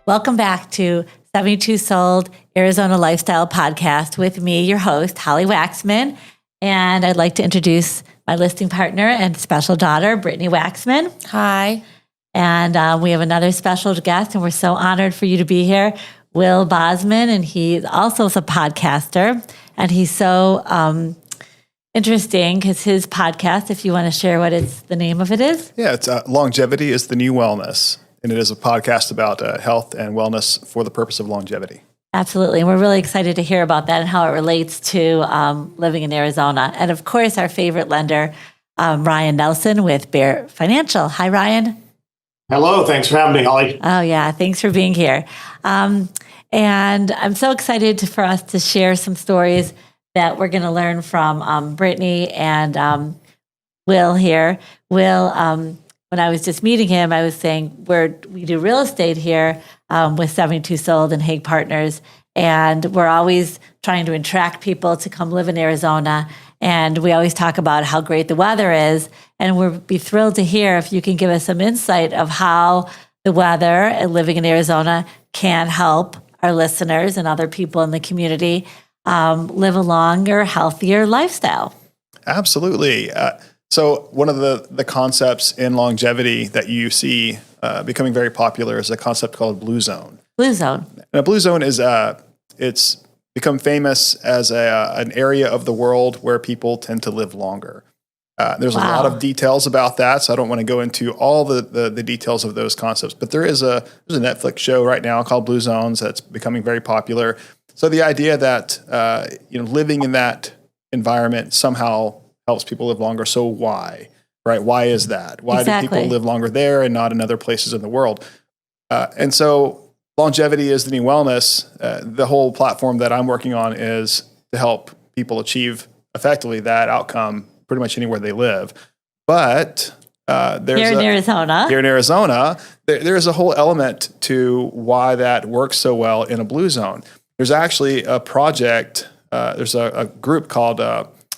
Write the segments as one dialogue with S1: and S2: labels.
S1: Welcome back to 72 Sold Arizona Lifestyle Podcast with me, your host, Holly Waxman. And I'd like to introduce my listing partner and special daughter, Brittany Waxman.
S2: Hi.
S1: And we have another special guest, and we're so honored for you to be here, Will Bozeman. And he also is a podcaster. And he's so interesting because his podcast, if you want to share what the name of it is.
S3: Yeah, it's Longevity is the New Wellness. And it is a podcast about health and wellness for the purpose of longevity.
S1: Absolutely. And we're really excited to hear about that and how it relates to living in Arizona. And of course, our favorite lender, Ryan Nelson with Bear Financial. Hi, Ryan.
S4: Hello. Thanks for having me, Holly.
S1: Oh, yeah. Thanks for being here. And I'm so excited for us to share some stories that we're going to learn from Brittany and Will here. Will, when I was just meeting him, I was saying we do real estate here with 72 Sold and Hague Partners, and we're always trying to attract people to come live in Arizona. And we always talk about how great the weather is, and we'd be thrilled to hear if you can give us some insight of how the weather and living in Arizona can help our listeners and other people in the community live a longer, healthier lifestyle.
S3: Absolutely. So one of the concepts in longevity that you see becoming very popular is a concept called Blue Zone.
S1: Blue Zone.
S3: And a Blue Zone is it's become famous as an area of the world where people tend to live longer. There's a lot of details about that, so I don't want to go into all the details of those concepts. But there's a Netflix show right now called Blue Zones that's becoming very popular. So the idea that living in that environment somehow helps people live longer. So why, right? Why is that? Why do people live longer there and not in other places in the world? And so longevity is the new wellness. The whole platform that I'm working on is to help people achieve effectively that outcome pretty much anywhere they live. But here in Arizona, there's a whole element to why that works so well in a Blue Zone. There's actually a project, there's a group called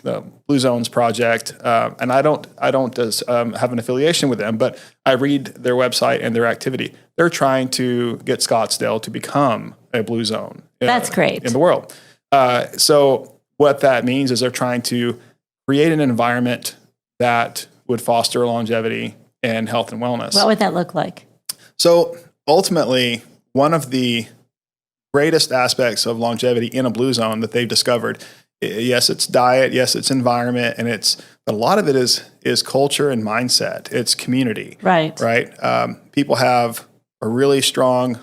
S3: the Blue Zones Project, and I don't have an affiliation with them, but I read their website and their activity. They're trying to get Scottsdale to become a Blue Zone.
S1: That's great.
S3: In the world. So what that means is they're trying to create an environment that would foster longevity and health and wellness.
S1: What would that look like?
S3: So ultimately, one of the greatest aspects of longevity in a Blue Zone that they've discovered, yes, it's diet, yes, it's environment, and but a lot of it is culture and mindset. It's community.
S1: Right.
S3: People have a really strong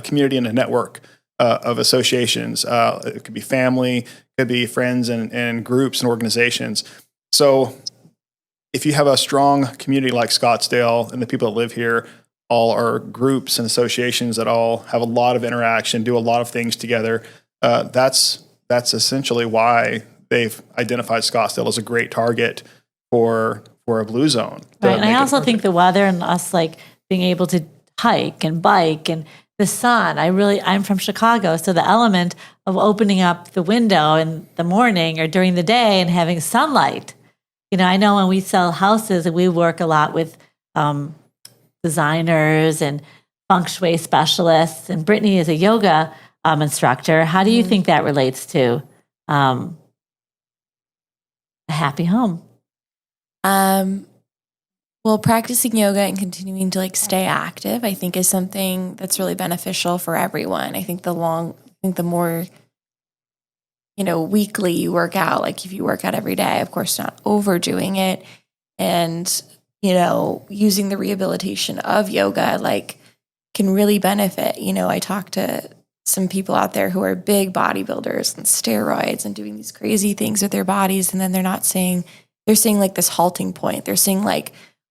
S3: community and a network of associations. It could be family, could be friends and groups and organizations. So if you have a strong community like Scottsdale and the people that live here all are groups and associations that all have a lot of interaction, do a lot of things together, that's essentially why they've identified Scottsdale as a great target for a Blue Zone.
S1: Right, and I also think the weather and us being able to hike and bike and the sun. I'm from Chicago, so the element of opening up the window in the morning or during the day and having sunlight. I know when we sell houses and we work a lot with designers and feng shui specialists, and Brittany is a yoga instructor. How do you think that relates to a happy home?
S2: Well, practicing yoga and continuing to stay active, I think, is something that's really beneficial for everyone. I think the more weekly you work out, if you work out every day, of course, not overdoing it, and using the rehabilitation of yoga, can really benefit. I talk to some people out there who are big bodybuilders and steroids and doing these crazy things with their bodies. And then they're saying this halting point. They're saying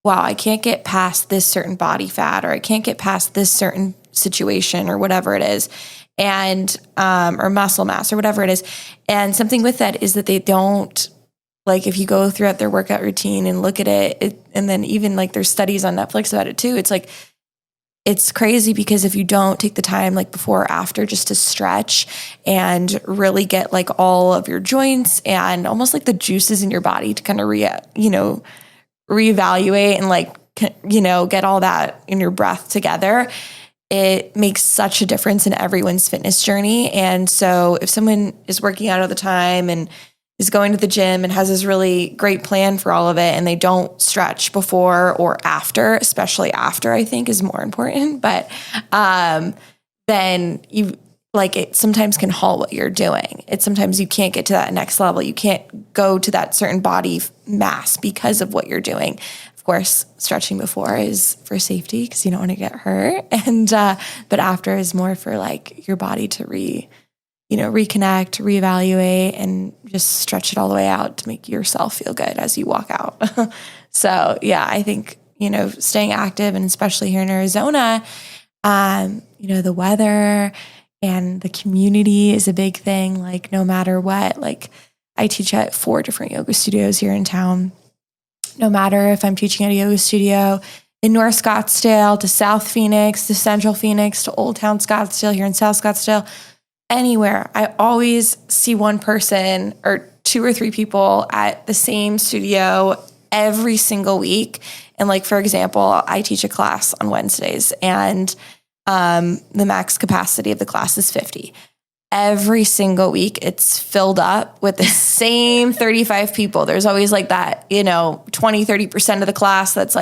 S2: wow, I can't get past this certain body fat, or I can't get past this certain situation, or whatever it is. And, or muscle mass or whatever it is. And something with that is that they don't, if you go throughout their workout routine and look at it, and then even there's studies on Netflix about it too. It's crazy because if you don't take the time before or after just to stretch and really get all of your joints and almost the juices in your body to kind of reevaluate and get all that in your breath together, it makes such a difference in everyone's fitness journey. And so if someone is working out all the time and is going to the gym and has this really great plan for all of it, and they don't stretch before or after, especially after, I think is more important. But then you it sometimes can halt what you're doing. Sometimes you can't get to that next level. You can't go to that certain body mass because of what you're doing. Of course, stretching before is for safety because you don't want to get hurt. And, but after is more for your body to reconnect, reevaluate, and just stretch it all the way out to make yourself feel good as you walk out. So yeah, I think, staying active, and especially here in Arizona, the weather and the community is a big thing. No matter what, I teach at 4 different yoga studios here in town. No matter if I'm teaching at a yoga studio in North Scottsdale to South Phoenix to Central Phoenix to Old Town Scottsdale here in South Scottsdale, anywhere, I always see one person or 2 or 3 people at the same studio every single week. And for example, I teach a class on Wednesdays, and the max capacity of the class is 50. Every single week, it's filled up with the same 35 people. There's always that, 20-30% of the class that's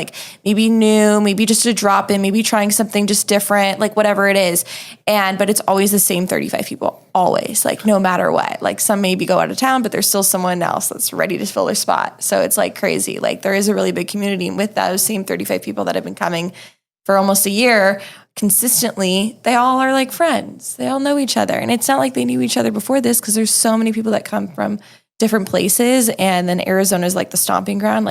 S2: maybe new, maybe just a drop in, maybe trying something just different, whatever it is. But it's always the same 35 people, always, no matter what. Some maybe go out of town, but there's still someone else that's ready to fill their spot. So it's crazy. There is a really big community. And with those same 35 people that have been coming for almost a year, consistently, they all are friends. They all know each other. And it's not they knew each other before this, because there's so many people that come from different places. And then Arizona is the stomping ground.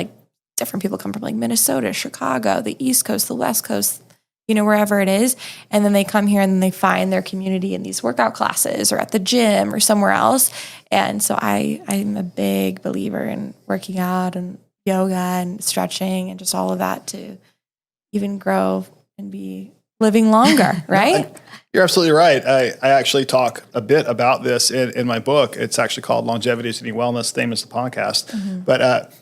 S2: Different people come from Minnesota, Chicago, the East Coast, the West Coast, wherever it is. And then they come here and then they find their community in these workout classes or at the gym or somewhere else. And so I'm a big believer in working out and yoga and stretching and just all of that to even grow and be living longer, right?
S3: You're absolutely right. I actually talk a bit about this in my book. It's actually called Longevity is the New Wellness, same as the podcast. Mm-hmm. But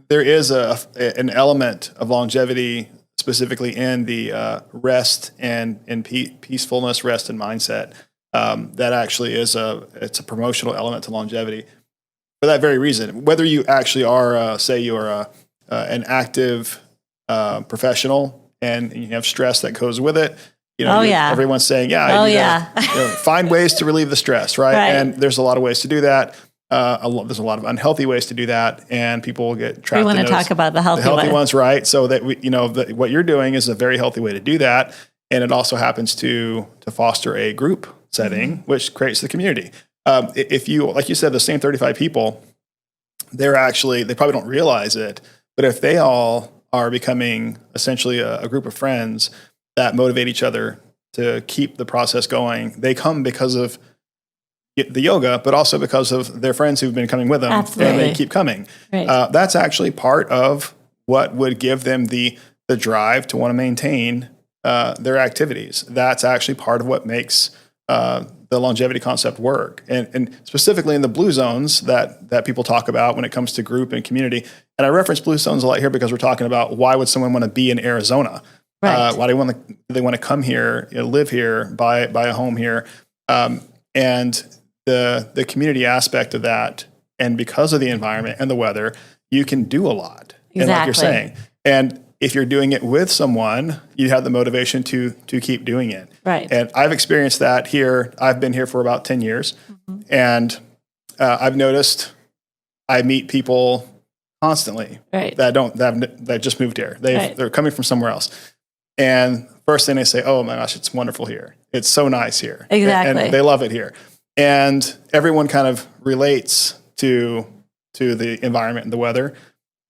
S3: there is an element of longevity specifically in the rest and peacefulness, rest and mindset. That actually it's a promotional element to longevity for that very reason. Whether you actually are, say you're an active professional, and you have stress that goes with it. Everyone's saying, find ways to relieve the stress, right? And there's a lot of ways to do that. There's a lot of unhealthy ways to do that, and people will get trapped.
S1: We want to talk about the healthy
S3: ones, right? So that what you're doing is a very healthy way to do that, and it also happens to foster a group setting, mm-hmm. which creates the community. If you, like you said, the same 35 people, they probably don't realize it, but if they all are becoming essentially a group of friends that motivate each other to keep the process going. They come because of the yoga, but also because of their friends who've been coming with them. Absolutely. And they keep coming. Right. That's actually part of what would give them the drive to want to maintain their activities. That's actually part of what makes the longevity concept work. And specifically in the blue zones that people talk about when it comes to group and community. And I reference blue zones a lot here because we're talking about why would someone want to be in Arizona? Right. Why do they want to come here, live here, buy a home here? And the community aspect of that, and because of the environment and the weather, you can do a lot. Exactly. And like you're saying. And if you're doing it with someone, you have the motivation to keep doing it. Right. And I've experienced that here. I've been here for about 10 years. Mm-hmm. And I've noticed I meet people constantly that just moved here. They're coming from somewhere else. And first thing they say, oh my gosh, it's wonderful here. It's so nice here. Exactly. And they love it here. And everyone kind of relates to the environment and the weather,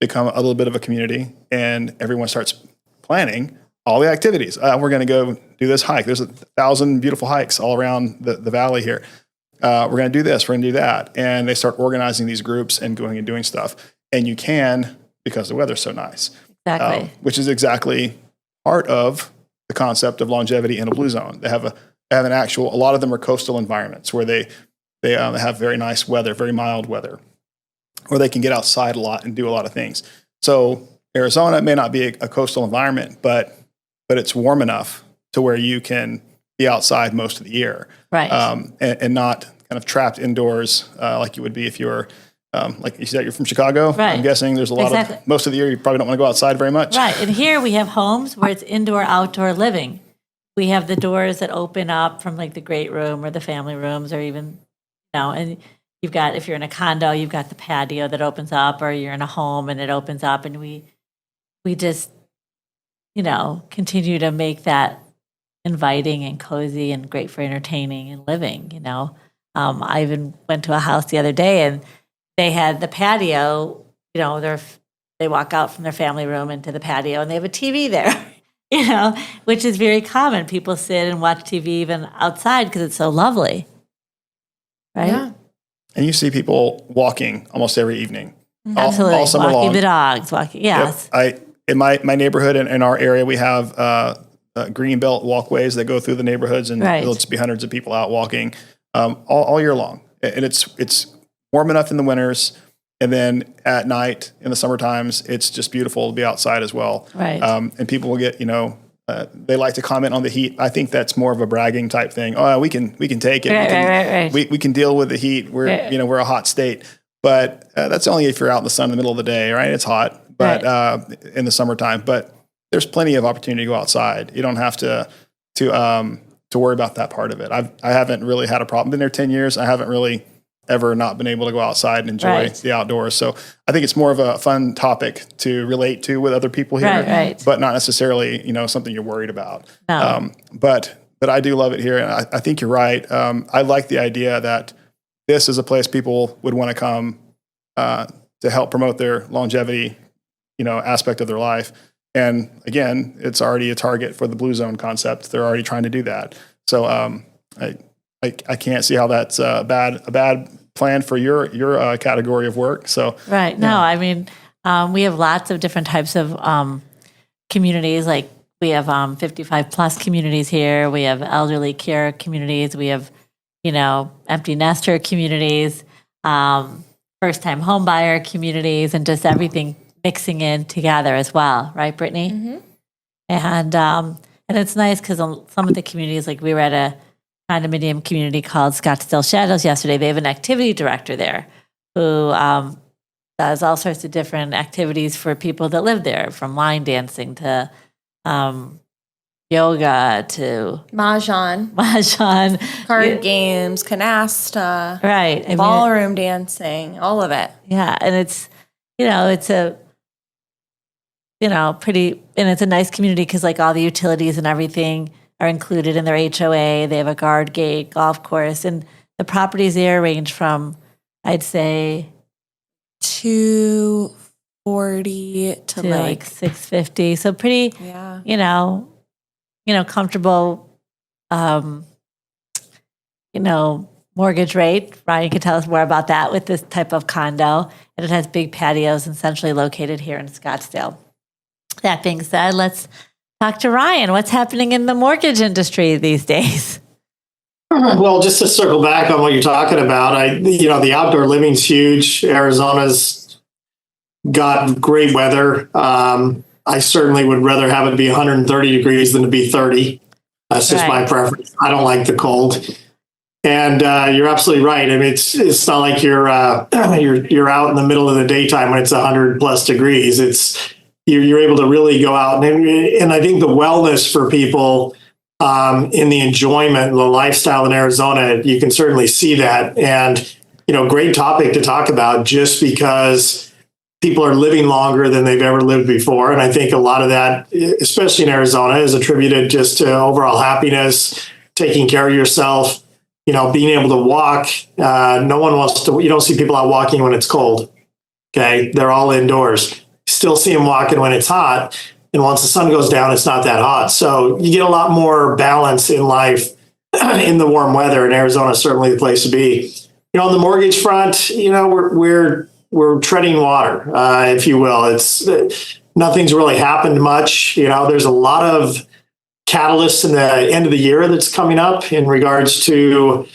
S3: become a little bit of a community, and everyone starts planning all the activities. We're going to go do this hike. There's 1,000 beautiful hikes all around the valley here. We're going to do this. We're going to do that. And they start organizing these groups and going and doing stuff. And you can, because the weather's so nice. Exactly. Which is exactly part of the concept of longevity in a blue zone. They have an actual, a lot of them are coastal environments where they have very nice weather, very mild weather, where they can get outside a lot and do a lot of things. So Arizona may not be a coastal environment, but it's warm enough to where you can be outside most of the year,
S1: Right.
S3: And not kind of trapped indoors like you would be if you were, like you said, you're from Chicago.
S1: Right.
S3: I'm guessing there's a lot
S1: Exactly.
S3: of most of the year you probably don't want to go outside very much.
S1: Right. And here we have homes where it's indoor, outdoor living. We have the doors that open up from like the great room or the family rooms, or even, and you've got, if you're in a condo, you've got the patio that opens up, or you're in a home and it opens up. And we just, continue to make that inviting and cozy and great for entertaining and living. I even went to a house the other day and they had the patio, they walk out from their family room into the patio and they have a TV there, which is very common. People sit and watch TV even outside because it's so lovely. Right?
S2: Yeah.
S3: And you see people walking almost every evening.
S1: Absolutely.
S3: All summer
S1: walking
S3: long.
S1: the dogs, yes.
S3: Yep. In my neighborhood and in our area, we have green belt walkways that go through the neighborhoods, and
S1: Right.
S3: there'll just be hundreds of people out walking all year long. And it's warm enough in the winters, and then at night in the summer times, it's just beautiful to be outside as well.
S1: Right.
S3: And people will get, they like to comment on the heat. I think that's more of a bragging type thing. Oh, we can take it.
S1: Right.
S3: We can deal with the heat. We're
S1: Right.
S3: we're a hot state, but that's only if you're out in the sun in the middle of the day, right? It's hot, but in the summertime. But there's plenty of opportunity to go outside. You don't have to worry about that part of it. I haven't really had a problem. Been there 10 years. I haven't really ever not been able to go outside and enjoy
S1: Right.
S3: the outdoors. So I think it's more of a fun topic to relate to with other people here,
S1: Right.
S3: but not necessarily, something you're worried about.
S1: No.
S3: But I do love it here. And I think you're right. I like the idea that this is a place people would want to come to help promote their longevity, aspect of their life. And again, it's already a target for the Blue Zone concept. They're already trying to do that. So I can't see how that's a bad plan for your category of work. So
S1: Right. No, I mean, we have lots of different types of communities. Like we have 55 plus communities here. We have elderly care communities. We have, empty nester communities, first time home buyer communities, and just everything mixing in together as well. Right, Brittany?
S2: Mm-hmm.
S1: And it's nice because some of the communities, like we were at a condominium community called Scottsdale Shadows yesterday. They have an activity director there who does all sorts of different activities for people that live there, from line dancing to yoga to
S2: Mahjong, card games, canasta,
S1: right,
S2: ballroom dancing, all of it.
S1: Yeah, and it's it's a pretty, and it's a nice community because like all the utilities and everything are included in their HOA. They have a guard gate, golf course, and the properties there range from, I'd say,
S2: 240 to
S1: like 650. So pretty, comfortable, mortgage rate. Ryan can tell us more about that with this type of condo, and it has big patios and centrally located here in Scottsdale. That being said, let's talk to Ryan. What's happening in the mortgage industry these days?
S4: Well, just to circle back on what you're talking about, the outdoor living's huge. Arizona's got great weather. I certainly would rather have it be 130 degrees than to be 30. That's just my preference. I don't like the cold. And you're absolutely right. I mean, it's not like you're out in the middle of the daytime when it's 100 plus degrees. You're able to really go out, and I think the wellness for people in the enjoyment, the lifestyle in Arizona, you can certainly see that. And great topic to talk about, just because people are living longer than they've ever lived before, and I think a lot of that, especially in Arizona, is attributed just to overall happiness, taking care of yourself. Being able to walk. No one wants to. You don't see people out walking when it's cold. Okay, they're all indoors. Still see them walking when it's hot, and once the sun goes down, it's not that hot. So you get a lot more balance in life in the warm weather, and Arizona is certainly the place to be. On the mortgage front, we're treading water, if you will. It's nothing's really happened much. There's a lot of catalysts in the end of the year that's coming up in regards to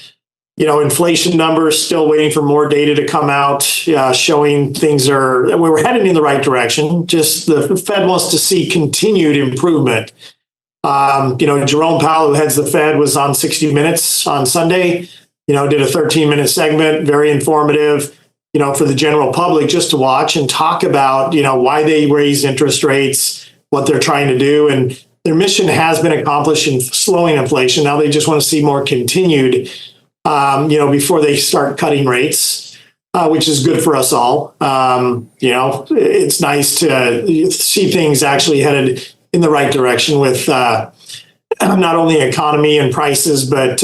S4: inflation numbers, still waiting for more data to come out, showing we're heading in the right direction. Just the Fed wants to see continued improvement Jerome Powell, who heads the Fed, was on 60 Minutes on Sunday, did a 13-minute segment, very informative, for the general public just to watch and talk about, why they raised interest rates, what they're trying to do. And their mission has been accomplished in slowing inflation. Now they just want to see more continued, before they start cutting rates, which is good for us all. It's nice to see things actually headed in the right direction with not only economy and prices, but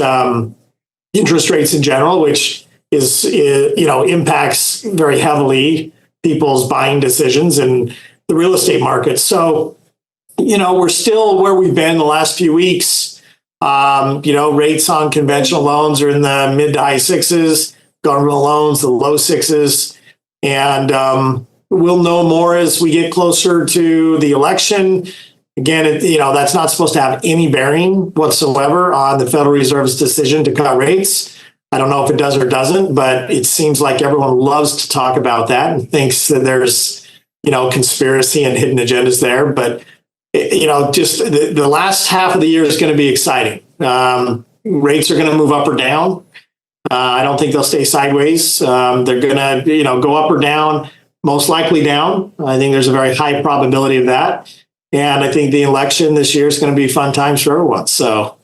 S4: interest rates in general, which is impacts very heavily people's buying decisions and the real estate market. So, we're still where we've been the last few weeks. Rates on conventional loans are in the mid to high sixes, government loans, the low sixes. And we'll know more as we get closer to the election. Again, that's not supposed to have any bearing whatsoever on the Federal Reserve's decision to cut rates. I don't know if it does or doesn't, but it seems like everyone loves to talk about that and thinks that there's, conspiracy and hidden agendas there. But, just the last half of the year is going to be exciting. Rates are going to move up or down. I don't think they'll stay sideways. They're going to, go up or down, most likely down. I think there's a very high probability of that. And I think the election this year is going to be fun times for everyone. So,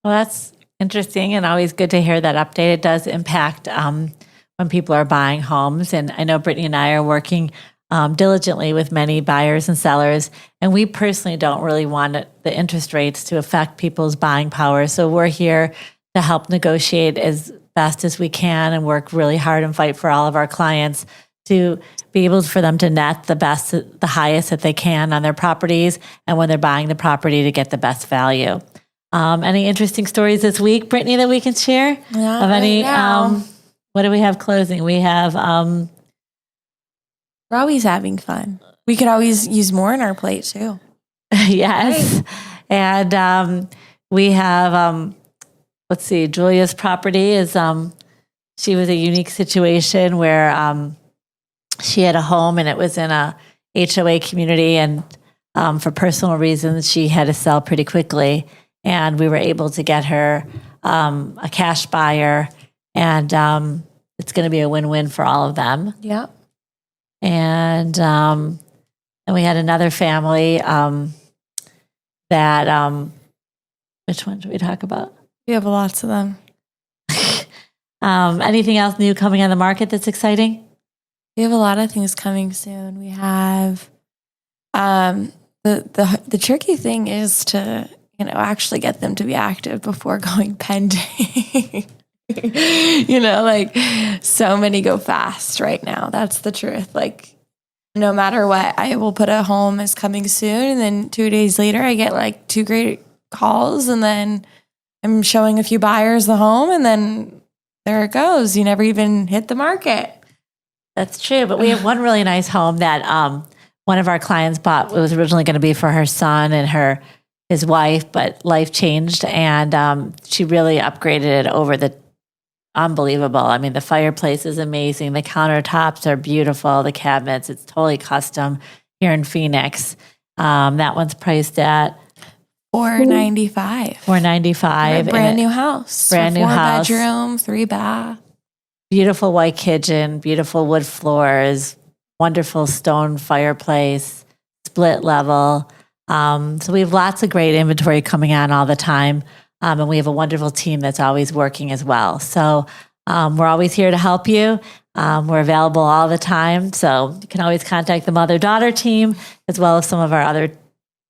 S1: well, that's interesting and always good to hear that update. It does impact when people are buying homes. And I know Brittany and I are working diligently with many buyers and sellers. And we personally don't really want the interest rates to affect people's buying power. So we're here to help negotiate as best as we can and work really hard and fight for all of our clients to be able for them to net the highest that they can on their properties, and when they're buying the property to get the best value. Any interesting stories this week, Brittany, that we can share?
S2: Not
S1: of any?
S2: right
S1: What do we have closing? We have.
S2: We're always having fun. We could always use more on our plate too.
S1: Yes, right. And we have. Let's see. Julia's property is. She was a unique situation where. She had a home and it was in a HOA community, and for personal reasons, she had to sell pretty quickly. And we were able to get her a cash buyer, and it's going to be a win-win for all of them.
S2: Yeah.
S1: And we had another family that, which one did we talk about?
S2: We have lots of them.
S1: Anything else new coming on the market that's exciting?
S2: We have a lot of things coming soon. We have the tricky thing is to actually get them to be active before going pending. So many go fast right now. That's the truth. Like, no matter what, I will put a home is coming soon, and then 2 days later I get 2 great calls, and then I'm showing a few buyers the home, and then there it goes. You never even hit the market.
S1: That's true, but we have one really nice home that one of our clients bought. It was originally going to be for her son and his wife, but life changed, and she really upgraded it over the unbelievable. I mean, the fireplace is amazing. The countertops are beautiful. The cabinets, it's totally custom here in Phoenix. That one's priced at
S2: $495.
S1: $495.
S2: Brand new house.
S1: Brand new house.
S2: 4-bedroom, 3-bath.
S1: Beautiful white kitchen, beautiful wood floors, wonderful stone fireplace, split level. So we have lots of great inventory coming on all the time. And we have a wonderful team that's always working as well. So we're always here to help you. We're available all the time. So you can always contact the mother-daughter team, as well as some of our other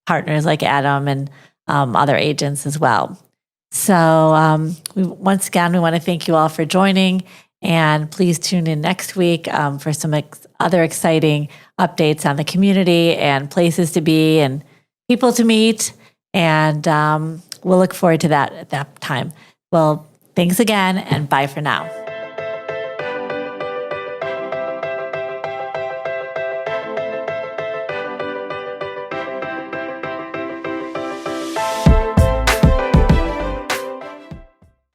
S1: partners like Adam and other agents as well. So once again, we want to thank you all for joining. And please tune in next week for some other exciting updates on the community and places to be and people to meet. And we'll look forward to that at that time. Well, thanks again, and bye for now.